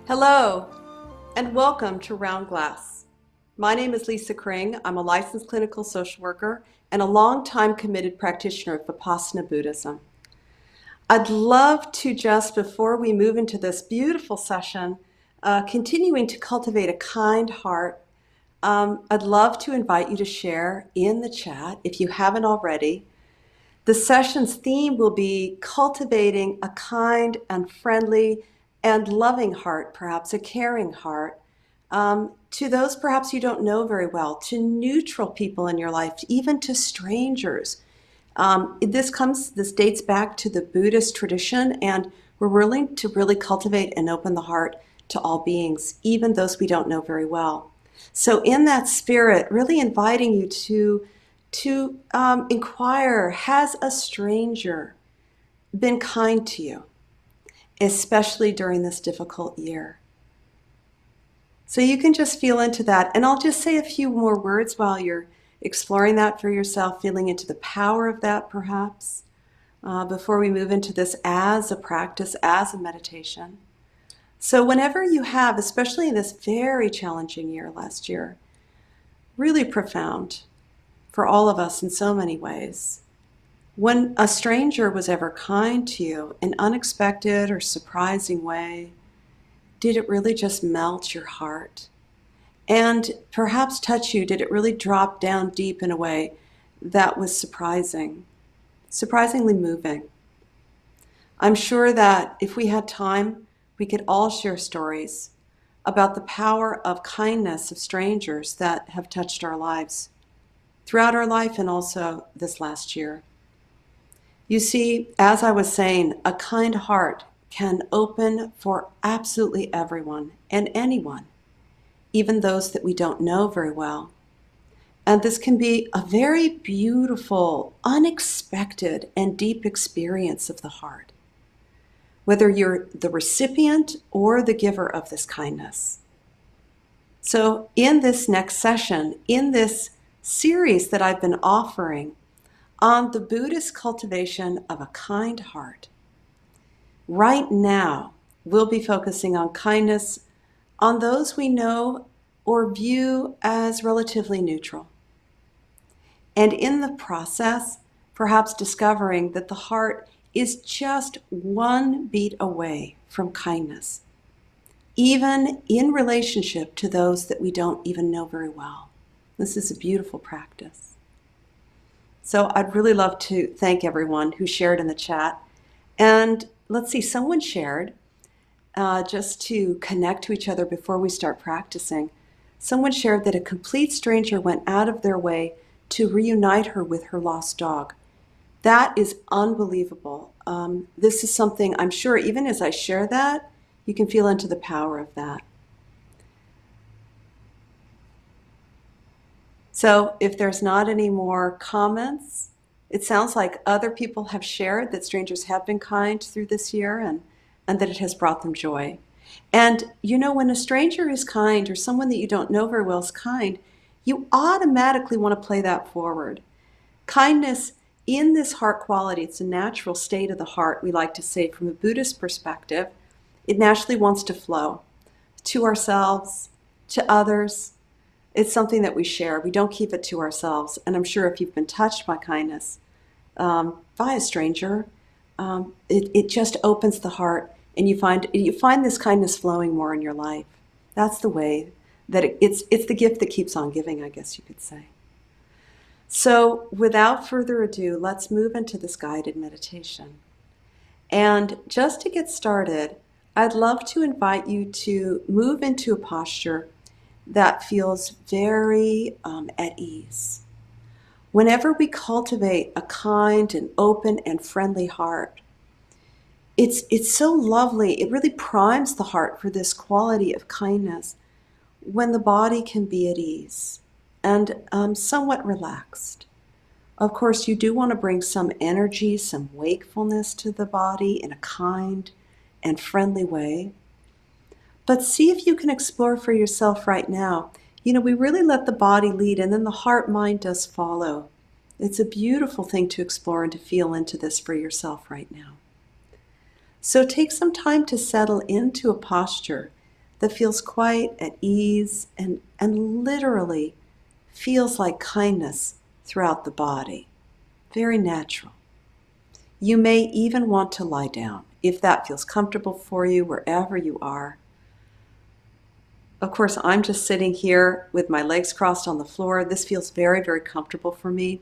Hello, and welcome to Round Glass. My name is Lisa Kring. I'm a licensed clinical social worker and a long-time committed practitioner of Vipassana Buddhism. I'd love to just, before we move into this beautiful session, continuing to cultivate a kind heart, I'd love to invite you to share in the chat, if you haven't already. The session's theme will be cultivating a kind and friendly and loving heart, perhaps a caring heart, to those perhaps you don't know very well, to neutral people in your life, even to strangers. This dates back to the Buddhist tradition, and we're willing to really cultivate and open the heart to all beings, even those we don't know very well. So in that spirit, really inviting you to inquire, has a stranger been kind to you, especially during this difficult year? So you can just feel into that. And I'll just say a few more words while you're exploring that for yourself, feeling into the power of that perhaps, before we move into this as a practice, as a meditation. So whenever you have, especially in this very challenging year last year, really profound for all of us in so many ways, when a stranger was ever kind to you in unexpected or surprising way, did it really just melt your heart? And perhaps touch you, did it really drop down deep in a way that was surprisingly moving? I'm sure that if we had time, we could all share stories about the power of kindness of strangers that have touched our lives throughout our life and also this last year. You see, as I was saying, a kind heart can open for absolutely everyone and anyone, even those that we don't know very well. And this can be a very beautiful, unexpected, and deep experience of the heart, whether you're the recipient or the giver of this kindness. So in this next session, in this series that I've been offering on the Buddhist cultivation of a kind heart, right now we'll be focusing on kindness on those we know or view as relatively neutral. And in the process, perhaps discovering that the heart is just one beat away from kindness, even in relationship to those that we don't even know very well. This is a beautiful practice. So I'd really love to thank everyone who shared in the chat. And let's see, someone shared, just to connect to each other before we start practicing, someone shared that a complete stranger went out of their way to reunite her with her lost dog. That is unbelievable. This is something I'm sure, even as I share that, you can feel into the power of that. So if there's not any more comments, it sounds like other people have shared that strangers have been kind through this year and that it has brought them joy. And you know, when a stranger is kind or someone that you don't know very well is kind, you automatically want to play that forward. Kindness in this heart quality, it's a natural state of the heart, we like to say from a Buddhist perspective. It naturally wants to flow to ourselves, to others. It's something that we share. We don't keep it to ourselves. And I'm sure if you've been touched by kindness by a stranger, it just opens the heart, and you find this kindness flowing more in your life. That's the way that it's the gift that keeps on giving, I guess you could say. So without further ado, let's move into this guided meditation. And just to get started, I'd love to invite you to move into a posture that feels very at ease. Whenever we cultivate a kind and open and friendly heart, it's so lovely. It really primes the heart for this quality of kindness when the body can be at ease and somewhat relaxed. Of course, you do want to bring some energy, some wakefulness to the body in a kind and friendly way. But see if you can explore for yourself right now. You know, we really let the body lead, and then the heart-mind does follow. It's a beautiful thing to explore and to feel into this for yourself right now. So take some time to settle into a posture that feels quite at ease and literally feels like kindness throughout the body. Very natural. You may even want to lie down if that feels comfortable for you wherever you are. Of course, I'm just sitting here with my legs crossed on the floor. This feels very, very comfortable for me.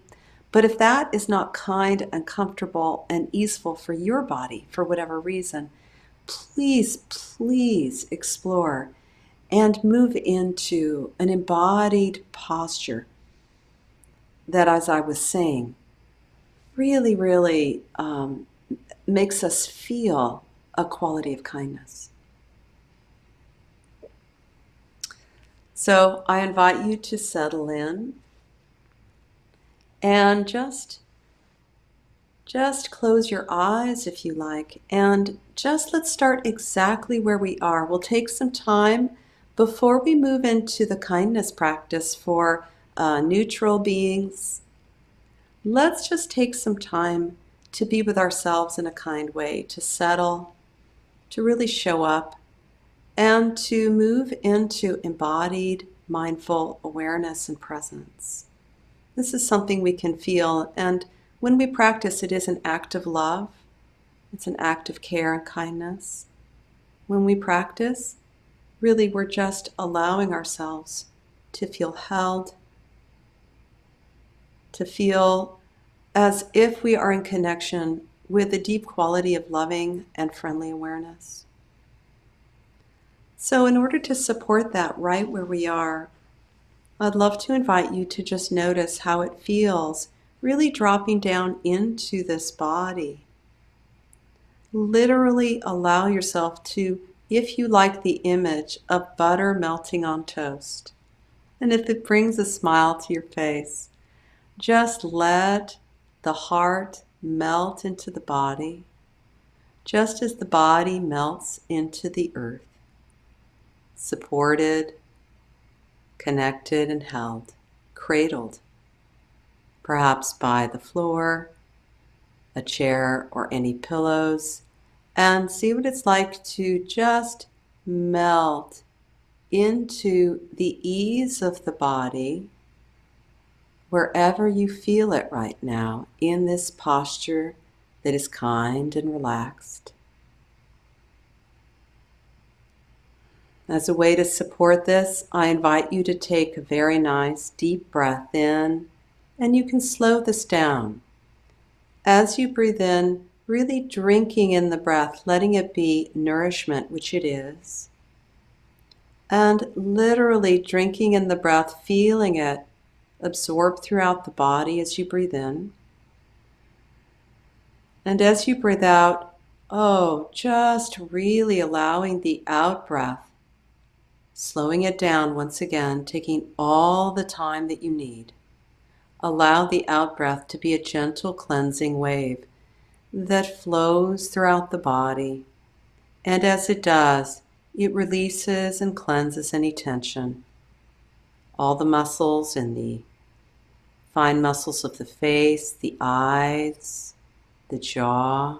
But if that is not kind and comfortable and easeful for your body for whatever reason, please, please explore and move into an embodied posture that, as I was saying, really, really makes us feel a quality of kindness. So I invite you to settle in and just close your eyes if you like, and just let's start exactly where we are. We'll take some time before we move into the kindness practice for neutral beings. Let's just take some time to be with ourselves in a kind way, to settle, to really show up, and to move into embodied mindful awareness and presence. This is something we can feel, and when we practice, it is an act of love. It's an act of care and kindness. When we practice, really we're just allowing ourselves to feel held, to feel as if we are in connection with a deep quality of loving and friendly awareness. So in order to support that right where we are, I'd love to invite you to just notice how it feels, really dropping down into this body. Literally allow yourself to, if you like the image of butter melting on toast, and if it brings a smile to your face, just let the heart melt into the body, just as the body melts into the earth, supported, connected and held, cradled, perhaps by the floor, a chair, or any pillows, and see what it's like to just melt into the ease of the body wherever you feel it right now in this posture that is kind and relaxed. As a way to support this, I invite you to take a very nice deep breath in, and you can slow this down. As you breathe in, really drinking in the breath, letting it be nourishment, which it is, and literally drinking in the breath, feeling it absorb throughout the body as you breathe in. And as you breathe out, just really allowing the out breath, slowing it down once again, taking all the time that you need. Allow the out breath to be a gentle cleansing wave that flows throughout the body. And as it does, it releases and cleanses any tension. All the muscles in the fine muscles of the face, the eyes, the jaw.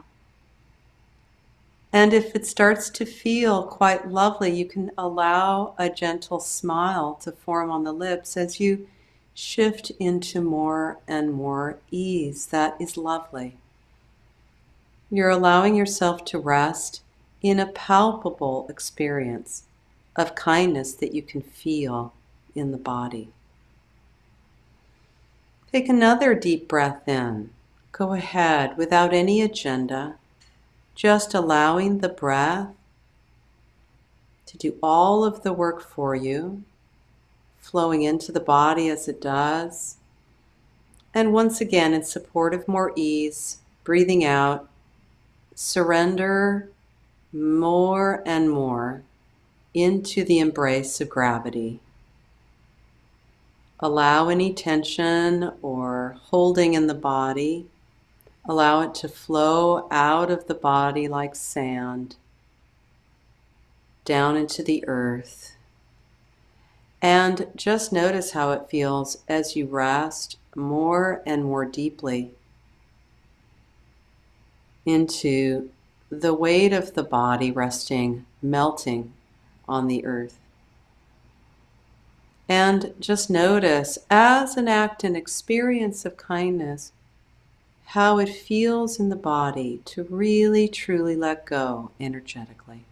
And if it starts to feel quite lovely, you can allow a gentle smile to form on the lips as you shift into more and more ease. That is lovely. You're allowing yourself to rest in a palpable experience of kindness that you can feel in the body. Take another deep breath in. Go ahead without any agenda, just allowing the breath to do all of the work for you, flowing into the body as it does. And once again, in support of more ease, breathing out, surrender more and more into the embrace of gravity. Allow any tension or holding in the body. Allow it to flow out of the body like sand, down into the earth. And just notice how it feels as you rest more and more deeply into the weight of the body resting, melting on the earth. And just notice, as an act and experience of kindness, how it feels in the body to really truly let go energetically.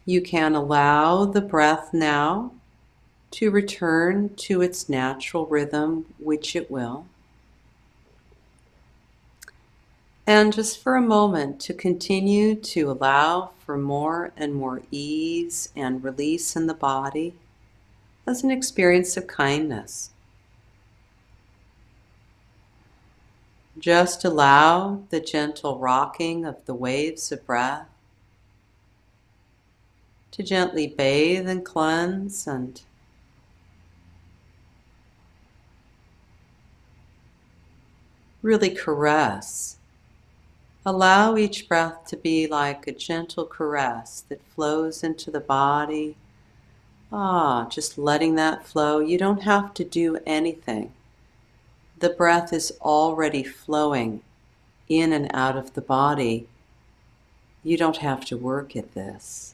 You can allow the breath now to return to its natural rhythm, which it will. And just for a moment to continue to allow for more and more ease and release in the body as an experience of kindness. Just allow the gentle rocking of the waves of breath to gently bathe and cleanse and really caress. Allow each breath to be like a gentle caress that flows into the body. Just letting that flow. You don't have to do anything. The breath is already flowing in and out of the body. You don't have to work at this.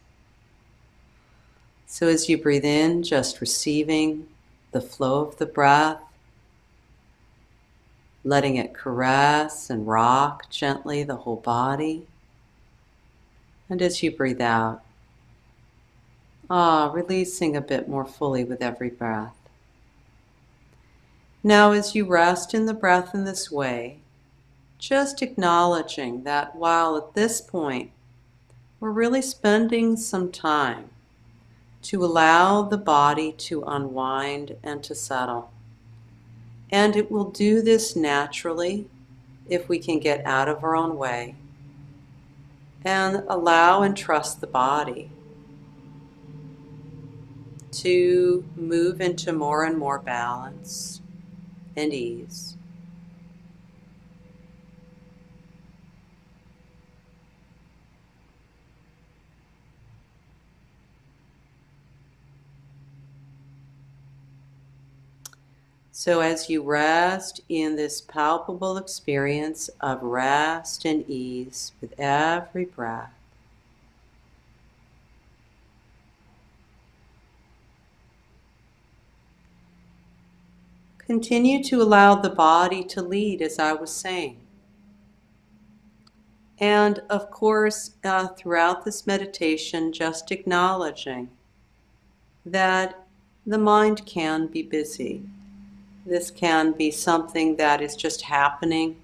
So as you breathe in, just receiving the flow of the breath, letting it caress and rock gently the whole body. And as you breathe out, releasing a bit more fully with every breath. Now as you rest in the breath in this way, just acknowledging that while at this point we're really spending some time to allow the body to unwind and to settle. And it will do this naturally if we can get out of our own way and allow and trust the body to move into more and more balance and ease. So as you rest in this palpable experience of rest and ease with every breath, continue to allow the body to lead, as I was saying. And of course, throughout this meditation, just acknowledging that the mind can be busy. This can be something that is just happening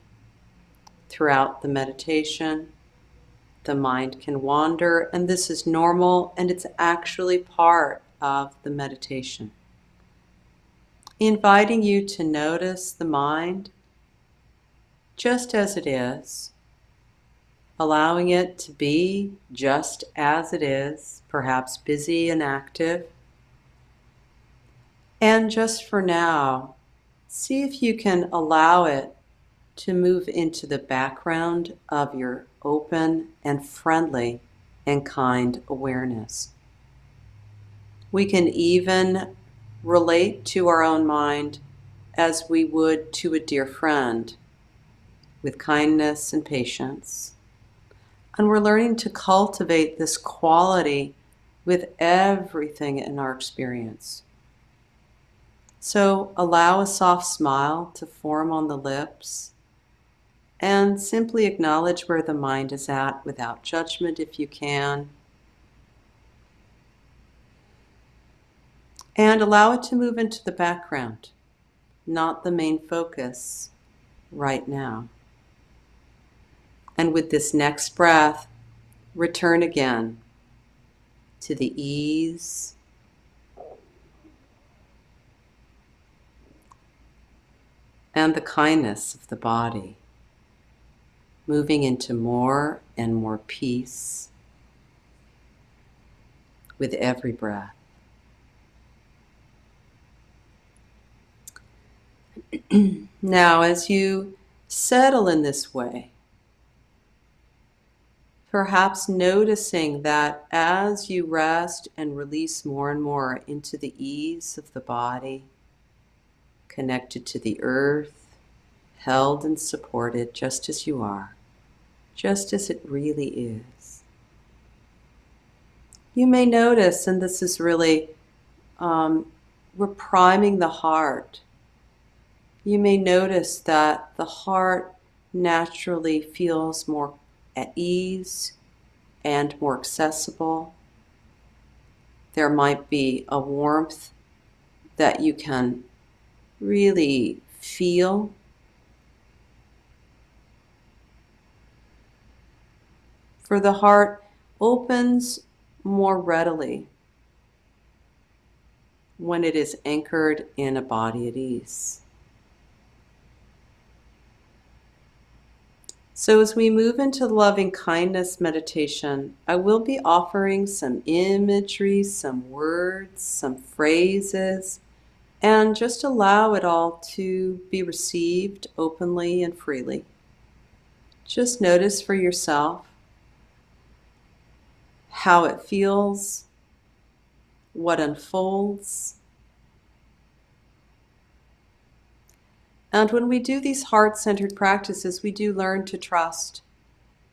throughout the meditation. The mind can wander, and this is normal, and it's actually part of the meditation. Inviting you to notice the mind just as it is, allowing it to be just as it is, perhaps busy and active. And just for now, see if you can allow it to move into the background of your open and friendly and kind awareness. We can even relate to our own mind as we would to a dear friend, with kindness and patience. And we're learning to cultivate this quality with everything in our experience. So allow a soft smile to form on the lips and simply acknowledge where the mind is at without judgment if you can. And allow it to move into the background, not the main focus right now. And with this next breath, return again to the ease and the kindness of the body, moving into more and more peace with every breath. Now, as you settle in this way, perhaps noticing that as you rest and release more and more into the ease of the body, connected to the earth, held and supported just as you are, just as it really is. You may notice, and this is really, we're priming the heart. You may notice that the heart naturally feels more at ease and more accessible. There might be a warmth that you can really feel. For the heart opens more readily when it is anchored in a body at ease. So as we move into loving kindness meditation, I will be offering some imagery, some words, some phrases, and just allow it all to be received openly and freely. Just notice for yourself how it feels, what unfolds. And when we do these heart-centered practices, we do learn to trust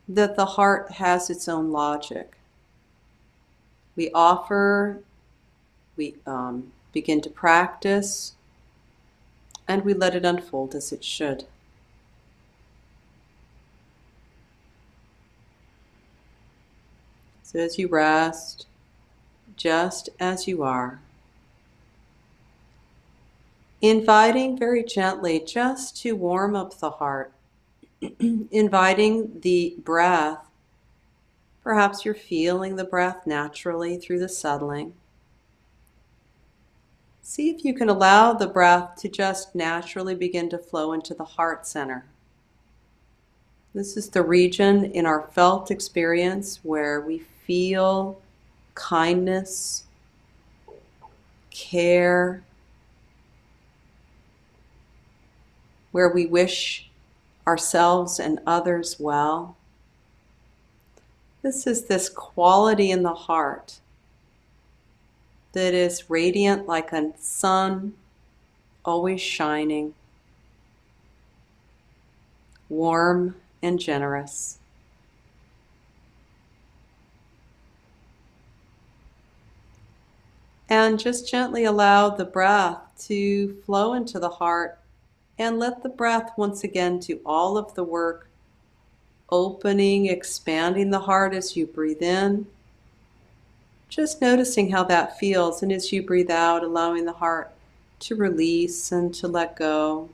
that the heart has its own logic. We offer, we begin to practice, and we let it unfold as it should. So as you rest, just as you are, inviting very gently just to warm up the heart, inviting the breath. Perhaps you're feeling the breath naturally through the settling. See if you can allow the breath to just naturally begin to flow into the heart center. This is the region in our felt experience where we feel kindness, care, where we wish ourselves and others well. This is this quality in the heart that is radiant like a sun, always shining, warm and generous. And just gently allow the breath to flow into the heart, and let the breath once again do all of the work, opening, expanding the heart as you breathe in. Just noticing how that feels, and as you breathe out, allowing the heart to release and to let go.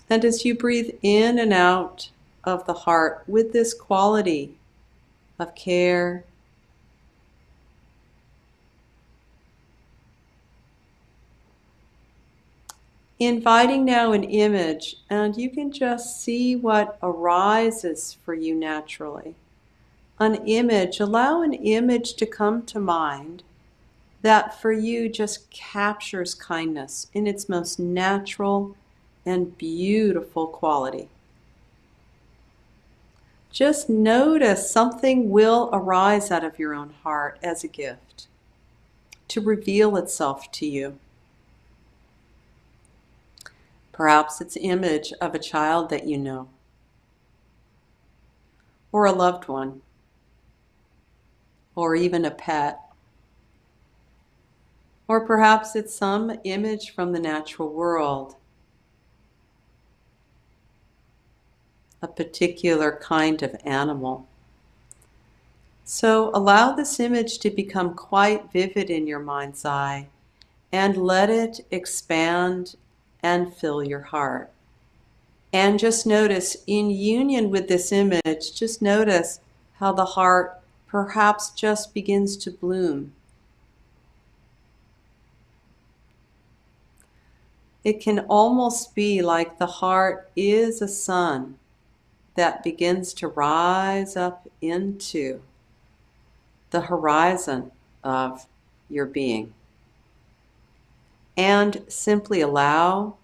And as you breathe in and out of the heart with this quality of care, inviting now an image, and you can just see what arises for you naturally. An image, allow an image to come to mind that for you just captures kindness in its most natural and beautiful quality. Just notice something will arise out of your own heart as a gift to reveal itself to you. Perhaps it's an image of a child that you know, or a loved one, or even a pet. Or perhaps it's some image from the natural world, a particular kind of animal. So allow this image to become quite vivid in your mind's eye, and let it expand and fill your heart. And just notice, in union with this image, just notice how the heart perhaps just begins to bloom. It can almost be like the heart is a sun that begins to rise up into the horizon of your being. And simply allow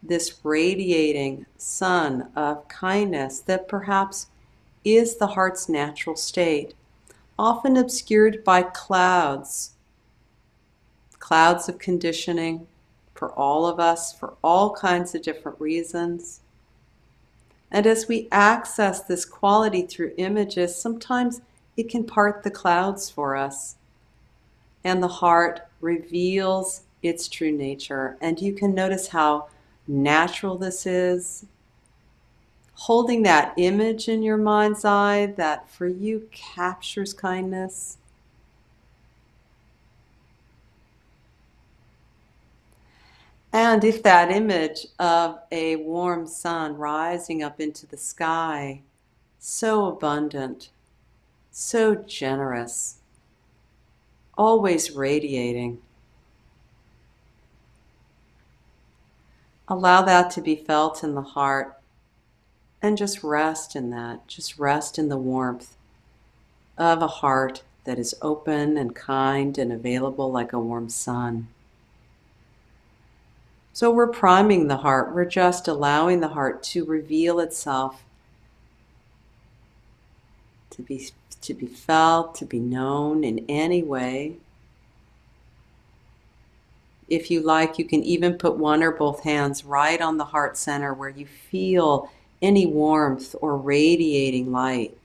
this radiating sun of kindness that perhaps is the heart's natural state, often obscured by clouds of conditioning for all of us, for all kinds of different reasons. And as we access this quality through images, sometimes It can part the clouds for us, and the heart reveals its true nature. And you can notice how natural this is. Holding that image in your mind's eye that for you captures kindness. And if that image of a warm sun rising up into the sky, so abundant, so generous, always radiating, allow that to be felt in the heart and just rest in that. Just rest in the warmth of a heart that is open and kind and available like a warm sun. So we're priming the heart. We're just allowing the heart to reveal itself, to be felt, to be known in any way. If you like, you can even put one or both hands right on the heart center where you feel any warmth or radiating light.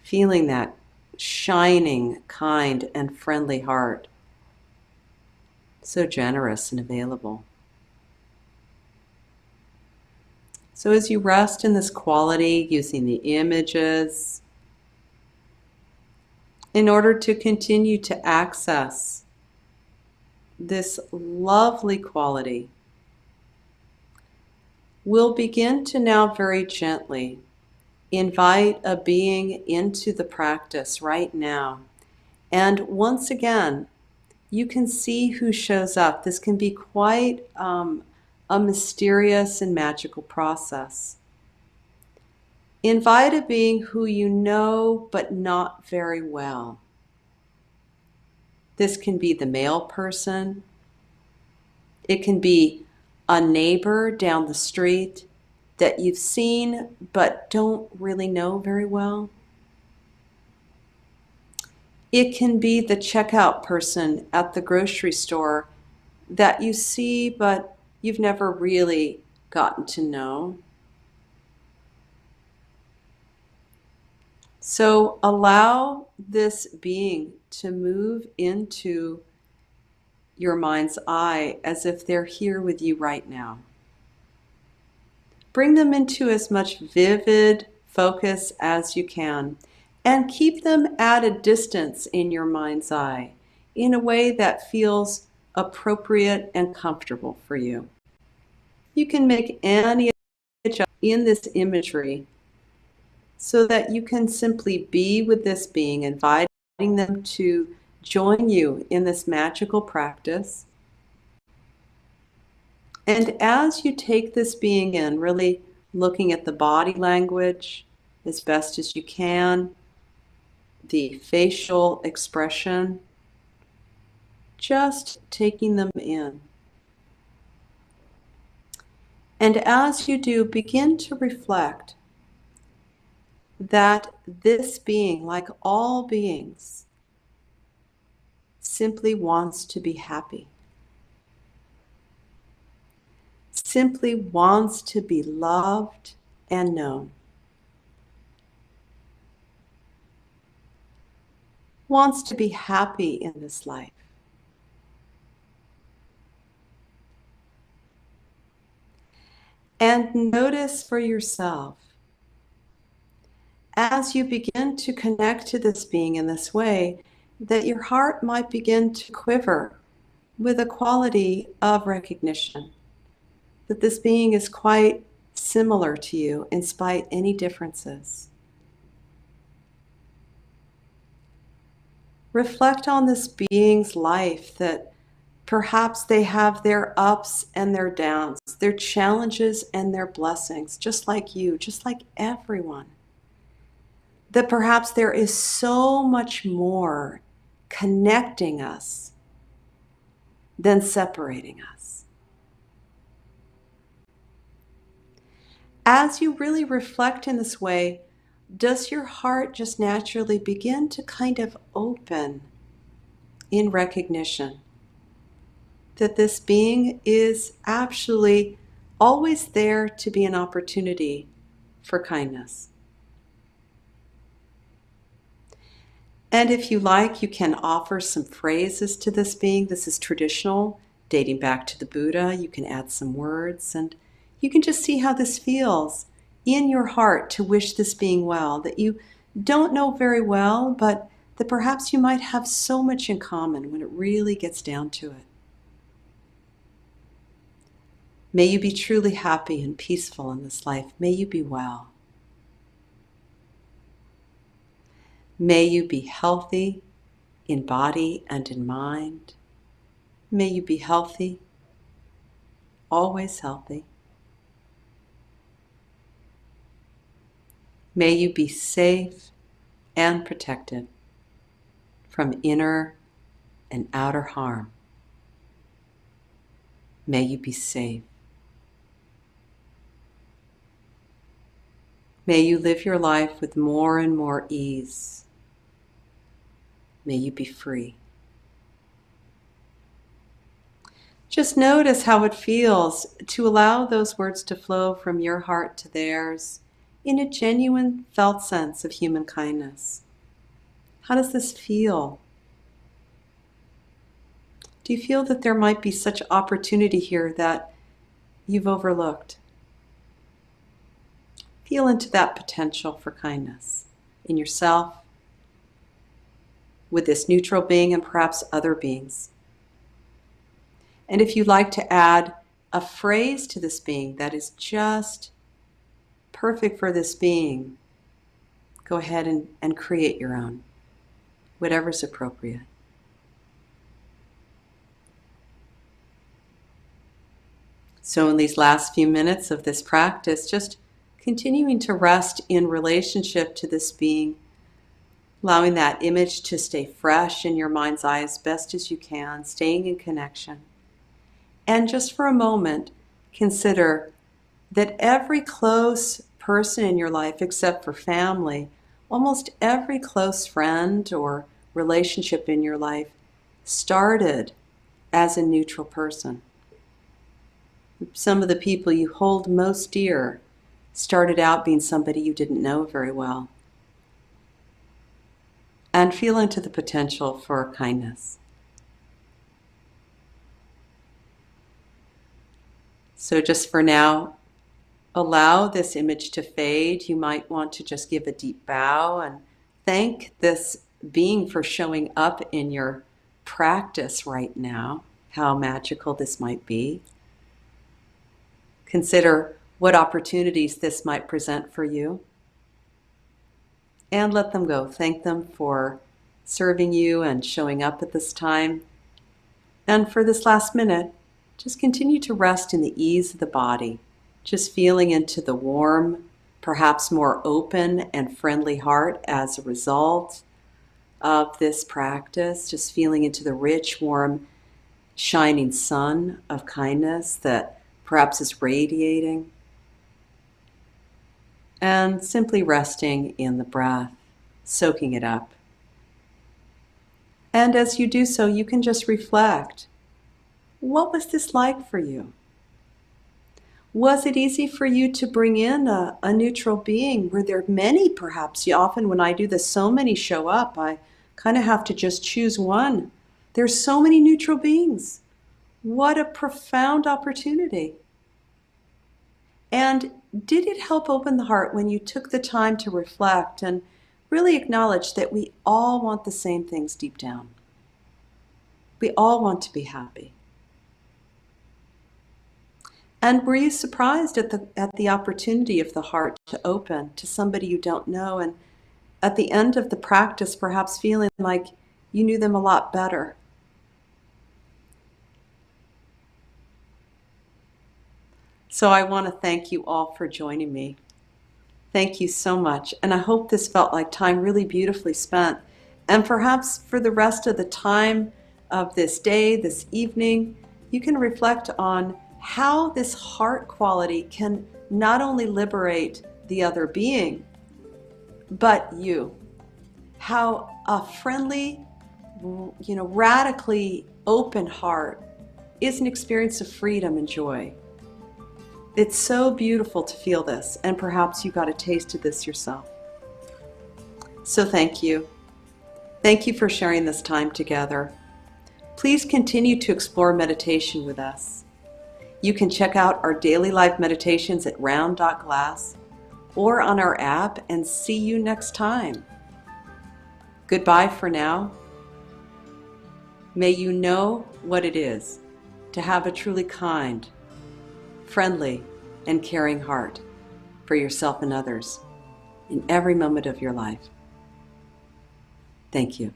Feeling that shining, kind, and friendly heart. So generous and available. So as you rest in this quality, using the images, in order to continue to access this lovely quality, we'll begin to now very gently invite a being into the practice right now. And once again, you can see who shows up. This can be quite a mysterious and magical process. Invite a being who you know but not very well. This can be the male person. It can be a neighbor down the street that you've seen but don't really know very well. It can be the checkout person at the grocery store that you see but you've never really gotten to know. So allow this being to move into your mind's eye as if they're here with you right now. Bring them into as much vivid focus as you can, and keep them at a distance in your mind's eye in a way that feels appropriate and comfortable for you. You can make any adjustment in this imagery so that you can simply be with this being, inviting them to join you in this magical practice. And as you take this being in, really looking at the body language as best as you can, the facial expression, just taking them in. And as you do, begin to reflect that this being, like all beings, simply wants to be happy, simply wants to be loved and known, wants to be happy in this life. And notice for yourself, as you begin to connect to this being in this way, that your heart might begin to quiver with a quality of recognition, that this being is quite similar to you in spite any differences. Reflect on this being's life, that perhaps they have their ups and their downs, their challenges and their blessings, just like you, just like everyone. That perhaps there is so much more connecting us than separating us. As you really reflect in this way, does your heart just naturally begin to kind of open in recognition that this being is actually always there to be an opportunity for kindness? And if you like, you can offer some phrases to this being. This is traditional, dating back to the Buddha. You can add some words, and you can just see how this feels in your heart to wish this being well, that you don't know very well, but that perhaps you might have so much in common when it really gets down to it. May you be truly happy and peaceful in this life. May you be well. May you be healthy in body and in mind. May you be healthy, always healthy. May you be safe and protected from inner and outer harm. May you be safe. May you live your life with more and more ease. May you be free. Just notice how it feels to allow those words to flow from your heart to theirs in a genuine, felt sense of human kindness. How does this feel? Do you feel that there might be such opportunity here that you've overlooked? Feel into that potential for kindness in yourself, with this neutral being, and perhaps other beings. And if you'd like to add a phrase to this being that is just perfect for this being, go ahead and create your own, whatever's appropriate. So in these last few minutes of this practice, just continuing to rest in relationship to this being, allowing that image to stay fresh in your mind's eye as best as you can, staying in connection. And just for a moment, consider that every close person in your life, except for family, almost every close friend or relationship in your life started as a neutral person. Some of the people you hold most dear started out being somebody you didn't know very well. And feel into the potential for kindness. So just for now, allow this image to fade. You might want to just give a deep bow and thank this being for showing up in your practice right now, how magical this might be. Consider what opportunities this might present for you. And let them go. Thank them for serving you and showing up at this time. And for this last minute, just continue to rest in the ease of the body, just feeling into the warm, perhaps more open and friendly heart as a result of this practice, just feeling into the rich, warm, shining sun of kindness that perhaps is radiating. And simply resting in the breath, soaking it up. And as you do so, you can just reflect. What was this like for you? Was it easy for you to bring in a neutral being? Were there many, perhaps? Often when I do this, so many show up. I kind of have to just choose one. There's so many neutral beings. What a profound opportunity. And did it help open the heart when you took the time to reflect and really acknowledge that we all want the same things deep down? We all want to be happy. And were you surprised at the opportunity of the heart to open to somebody you don't know, and at the end of the practice perhaps feeling like you knew them a lot better? So I want to thank you all for joining me. Thank you so much. And I hope this felt like time really beautifully spent. And perhaps for the rest of the time of this day, this evening, you can reflect on how this heart quality can not only liberate the other being, but you. How a friendly, radically open heart is an experience of freedom and joy. It's so beautiful to feel this, and perhaps you got a taste of this yourself. So thank you. Thank you for sharing this time together. Please continue to explore meditation with us. You can check out our daily life meditations at round.glass or on our app, and see you next time. Goodbye for now. May you know what it is to have a truly kind, friendly, and caring heart for yourself and others in every moment of your life. Thank you.